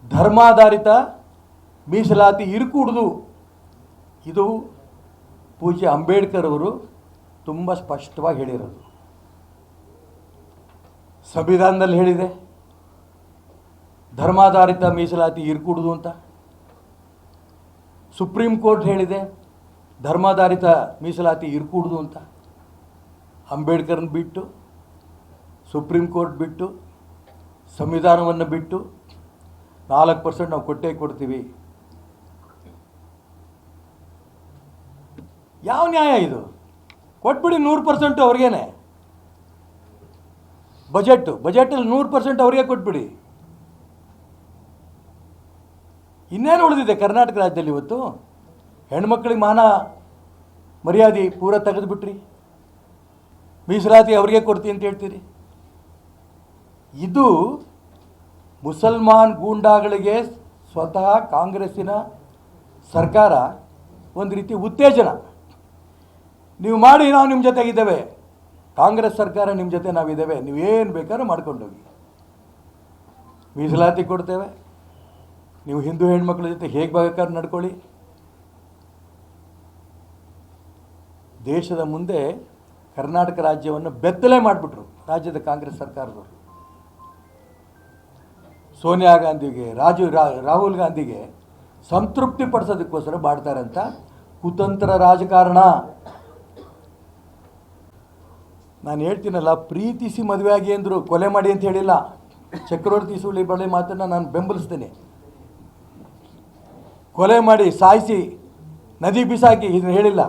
ಧರ್ಮಾಧಾರಿತ ಮೀಸಲಾತಿ ಇರುಕೂಡ್ದು. ಇದು ಪೂಜ್ಯ ಅಂಬೇಡ್ಕರ್ ಅವರು ತುಂಬ ಸ್ಪಷ್ಟವಾಗಿ ಹೇಳಿರೋದು. ಸಂವಿಧಾನದಲ್ಲಿ ಹೇಳಿದೆ ಧರ್ಮಾಧಾರಿತ ಮೀಸಲಾತಿ ಇರುಕೂಡ್ದು ಅಂತ. ಸುಪ್ರೀಂ ಕೋರ್ಟ್ ಹೇಳಿದೆ ಧರ್ಮಾಧಾರಿತ ಮೀಸಲಾತಿ ಇರುಕೂಡ್ದು ಅಂತ. ಅಂಬೇಡ್ಕರ್ನ ಬಿಟ್ಟು, ಸುಪ್ರೀಂ ಕೋರ್ಟ್ ಬಿಟ್ಟು, ಸಂವಿಧಾನವನ್ನು ಬಿಟ್ಟು 4% ನಾವು ಕೊಟ್ಟೇ ಕೊಡ್ತೀವಿ. ಯಾವ ನ್ಯಾಯ ಇದು? ಕೊಟ್ಬಿಡಿ 100% ಅವ್ರಿಗೇನೆ. ಬಜೆಟಲ್ಲಿ 100% ಅವ್ರಿಗೆ ಕೊಟ್ಬಿಡಿ. ಇನ್ನೇನು ಉಳಿದಿದೆ ಕರ್ನಾಟಕ ರಾಜ್ಯದಲ್ಲಿ ಇವತ್ತು? ಹೆಣ್ಮಕ್ಳಿಗೆ ಮಾನ ಮರ್ಯಾದೆ ಪೂರ ತೆಗೆದುಬಿಟ್ರಿ, ಮೀಸಲಾತಿ ಅವ್ರಿಗೆ ಕೊಡ್ತೀನಿ ಅಂತ ಹೇಳ್ತೀರಿ. ಇದು ಮುಸಲ್ಮಾನ್ ಗೂಂಡಾಗಳಿಗೆ ಸ್ವತಃ ಕಾಂಗ್ರೆಸ್ಸಿನ ಸರ್ಕಾರ ಒಂದು ರೀತಿ ಉತ್ತೇಜನ. ನೀವು ಮಾಡಿ, ನಾವು ನಿಮ್ಮ ಜೊತೆಗಿದ್ದೇವೆ, ಕಾಂಗ್ರೆಸ್ ಸರ್ಕಾರ ನಿಮ್ಮ ಜೊತೆ ನಾವಿದ್ದೇವೆ, ನೀವೇನು ಬೇಕಾದ್ರೂ ಮಾಡ್ಕೊಂಡೋಗಿ, ಮೀಸಲಾತಿ ಕೊಡ್ತೇವೆ, ನೀವು ಹಿಂದೂ ಹೆಣ್ಮಕ್ಳ ಜೊತೆ ಹೇಗೆ ಬೇಕಾದ್ರೂ ನಡ್ಕೊಳ್ಳಿ. ದೇಶದ ಮುಂದೆ ಕರ್ನಾಟಕ ರಾಜ್ಯವನ್ನು ಬೆತ್ತಲೆ ಮಾಡಿಬಿಟ್ರು ರಾಜ್ಯದ ಕಾಂಗ್ರೆಸ್ ಸರ್ಕಾರದವರು. ಸೋನಿಯಾ ಗಾಂಧಿಗೆ, ರಾಹುಲ್ ಗಾಂಧಿಗೆ ಸಂತೃಪ್ತಿ ಪಡಿಸೋದಕ್ಕೋಸ್ಕರ ಮಾಡ್ತಾರೆ ಅಂತ ಕುತಂತ್ರ ರಾಜಕಾರಣ. ನಾನು ಹೇಳ್ತೀನಲ್ಲ, ಪ್ರೀತಿಸಿ ಮದುವೆ ಆಗಿ ಅಂದರು, ಕೊಲೆ ಮಾಡಿ ಅಂತ ಹೇಳಿಲ್ಲ. ಚಕ್ರವರ್ತಿ ಸೂಲಿಬೆಲೆ ಮಾತನ್ನು ನಾನು ಬೆಂಬಲಿಸ್ತೇನೆ. ಕೊಲೆ ಮಾಡಿ, ಸಾಯಿಸಿ, ನದಿ ಬಿಸಾಕಿ ಇದನ್ನು ಹೇಳಿಲ್ಲ.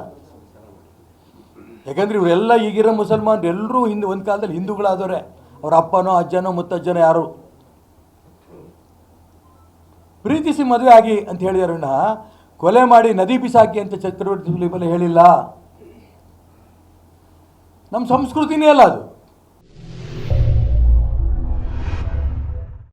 ಯಾಕಂದರೆ ಇವರೆಲ್ಲ ಈಗಿರೋ ಮುಸಲ್ಮಾನರು ಎಲ್ಲರೂ ಒಂದು ಕಾಲದಲ್ಲಿ ಹಿಂದೂಗಳಾದವರೇ. ಅವ್ರ ಅಪ್ಪನೋ ಅಜ್ಜನೋ ಮುತ್ತಜ್ಜನೋ ಯಾರು. ಪ್ರೀತಿಸಿ ಮದುವೆ ಆಗಿ ಅಂತ ಹೇಳಿದಾರನ್ನ ಕೊಲೆ ಮಾಡಿ ನದಿ ಬಿಸಾಕಿ ಅಂತ ಚಕ್ರವರ್ತಿ ಸೂಲಿಬೆಲೆ ಹೇಳಿಲ್ಲ. ನಮ್ಮ ಸಂಸ್ಕೃತಿನೇ ಅಲ್ಲ ಅದು.